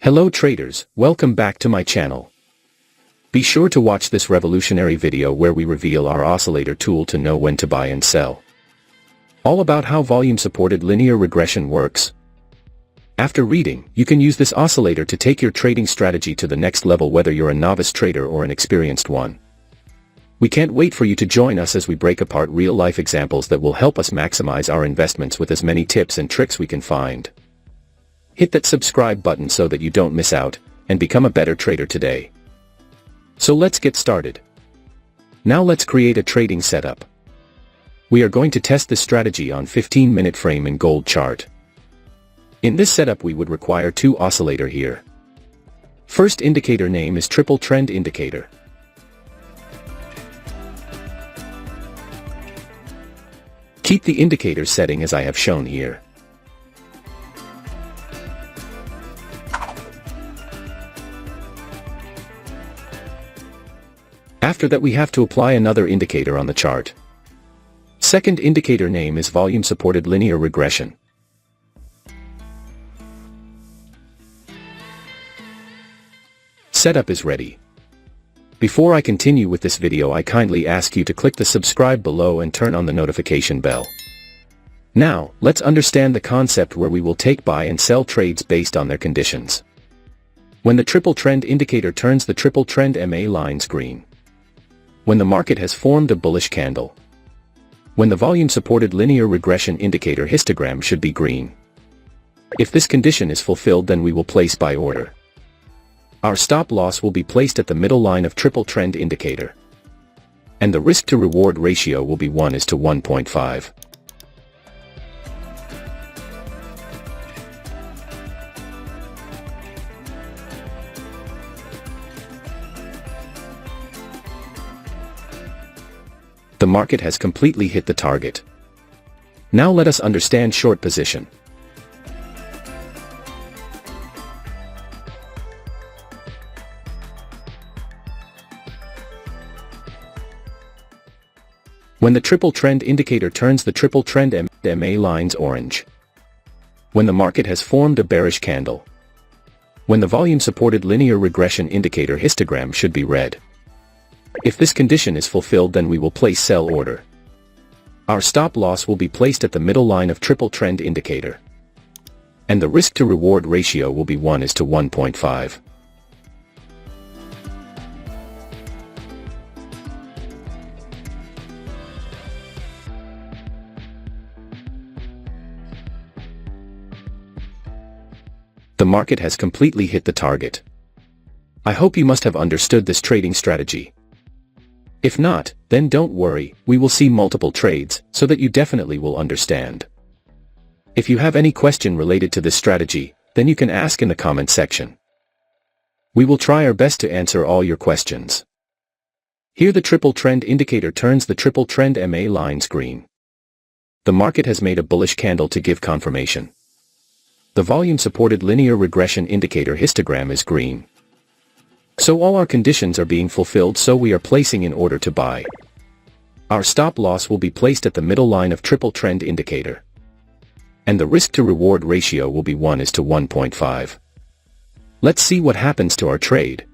Hello traders, welcome back to my channel. Be sure to watch this revolutionary video where we reveal our oscillator tool to know when to buy and sell. All about how volume-supported linear regression works. After reading, you can use this oscillator to take your trading strategy to the next level whether you're a novice trader or an experienced one. We can't wait for you to join us as we break apart real-life examples that will help us maximize our investments with as many tips and tricks we can find. Hit that subscribe button so that you don't miss out, and become a better trader today. So let's get started. Now let's create a trading setup. We are going to test this strategy on 15-minute frame and gold chart. In this setup we would require two oscillator here. First indicator name is triple trend indicator. Keep the indicator setting as I have shown here. After that we have to apply another indicator on the chart. Second indicator name is Volume-Supported Linear Regression. Setup is ready. Before I continue with this video I kindly ask you to click the subscribe below and turn on the notification bell. Now, let's understand the concept where we will take buy and sell trades based on their conditions. When the triple trend indicator turns the triple trend MA lines green. When the market has formed a bullish candle. When the volume-supported linear regression indicator histogram should be green. If this condition is fulfilled then we will place buy order. Our stop loss will be placed at the middle line of triple trend indicator. And the risk to reward ratio will be 1:1.5. The market has completely hit the target. Now let us understand short position. When the triple trend indicator turns the triple trend MA lines orange. When the market has formed a bearish candle. When the volume-supported linear regression indicator histogram should be red. If this condition is fulfilled then we will place sell order. Our stop loss will be placed at the middle line of triple trend indicator. And the risk to reward ratio will be 1:1.5. The market has completely hit the target. I hope you must have understood this trading strategy. If not, then don't worry, we will see multiple trades, so that you definitely will understand. If you have any question related to this strategy, then you can ask in the comment section. We will try our best to answer all your questions. Here the triple trend indicator turns the triple trend MA lines green. The market has made a bullish candle to give confirmation. The volume-supported linear regression indicator histogram is green. So all our conditions are being fulfilled, so we are placing in order to buy. Our stop loss will be placed at the middle line of triple trend indicator. And the risk to reward ratio will be 1:1.5. Let's see what happens to our trade.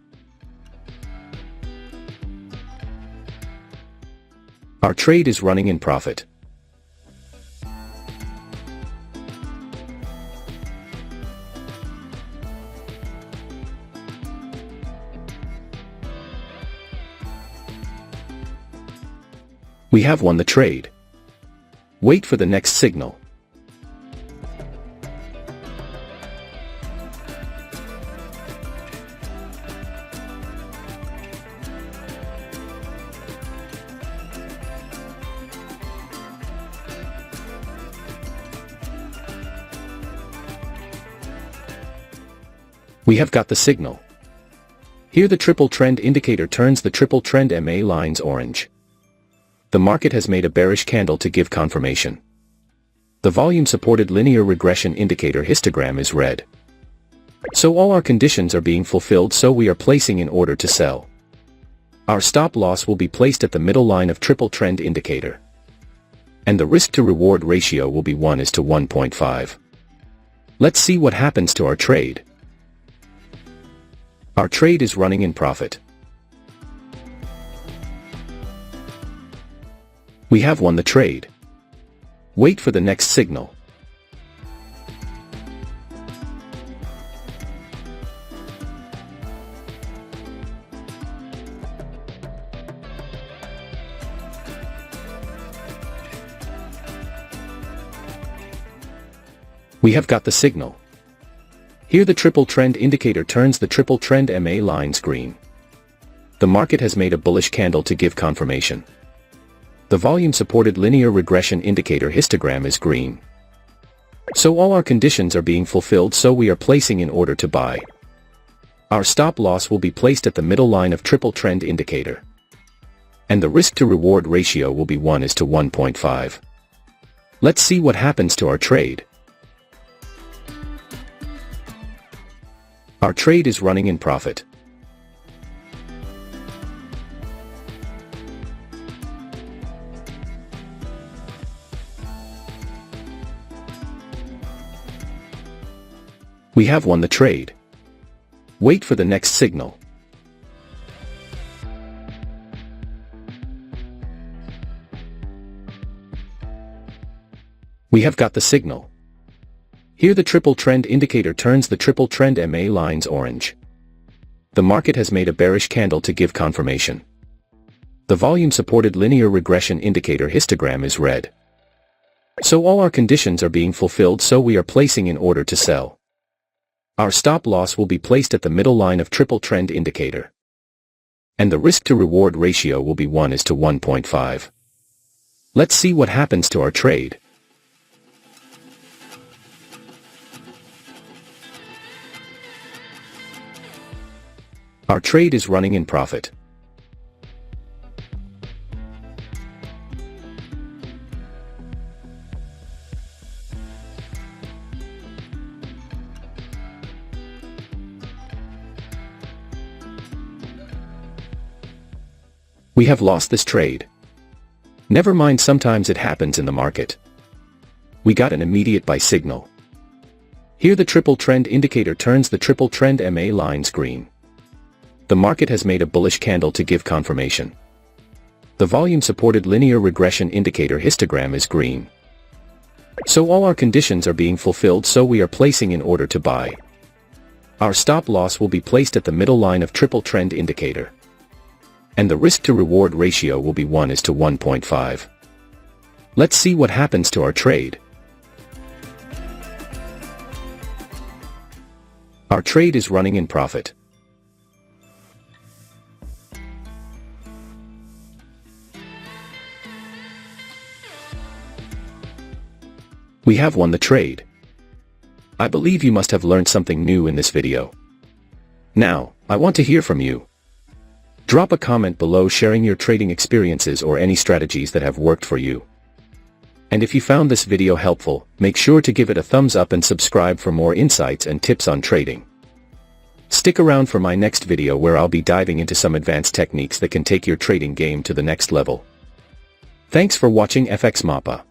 Our trade is running in profit. We have won the trade. Wait for the next signal. We have got the signal. Here the triple trend indicator turns the triple trend MA lines orange. The market has made a bearish candle to give confirmation. The volume-supported linear regression indicator histogram is red. So all our conditions are being fulfilled, so we are placing in order to sell. Our stop loss will be placed at the middle line of triple trend indicator. And the risk to reward ratio will be 1:1.5. Let's see what happens to our trade. Our trade is running in profit. We have won the trade. Wait for the next signal. We have got the signal. Here the triple trend indicator turns the triple trend MA lines green. The market has made a bullish candle to give confirmation. The volume-supported linear regression indicator histogram is green. So all our conditions are being fulfilled, so we are placing in order to buy. Our stop loss will be placed at the middle line of triple trend indicator. And the risk to reward ratio will be 1:1.5. Let's see what happens to our trade. Our trade is running in profit. We have won the trade. Wait for the next signal. We have got the signal. Here the triple trend indicator turns the triple trend MA lines orange. The market has made a bearish candle to give confirmation. The volume-supported linear regression indicator histogram is red. So all our conditions are being fulfilled, so we are placing in order to sell. Our stop loss will be placed at the middle line of triple trend indicator. And the risk to reward ratio will be 1:1.5. Let's see what happens to our trade. Our trade is running in profit. We have lost this trade. Never mind, sometimes it happens in the market. We got an immediate buy signal. Here the triple trend indicator turns the triple trend MA lines green. The market has made a bullish candle to give confirmation. The volume-supported linear regression indicator histogram is green. So all our conditions are being fulfilled, so we are placing in order to buy. Our stop loss will be placed at the middle line of triple trend indicator. And the risk to reward ratio will be 1:1.5. Let's see what happens to our trade. Our trade is running in profit. We have won the trade. I believe you must have learned something new in this video. Now, I want to hear from you. Drop a comment below sharing your trading experiences or any strategies that have worked for you. And if you found this video helpful, make sure to give it a thumbs up and subscribe for more insights and tips on trading. Stick around for my next video where I'll be diving into some advanced techniques that can take your trading game to the next level. Thanks for watching FxMAPA.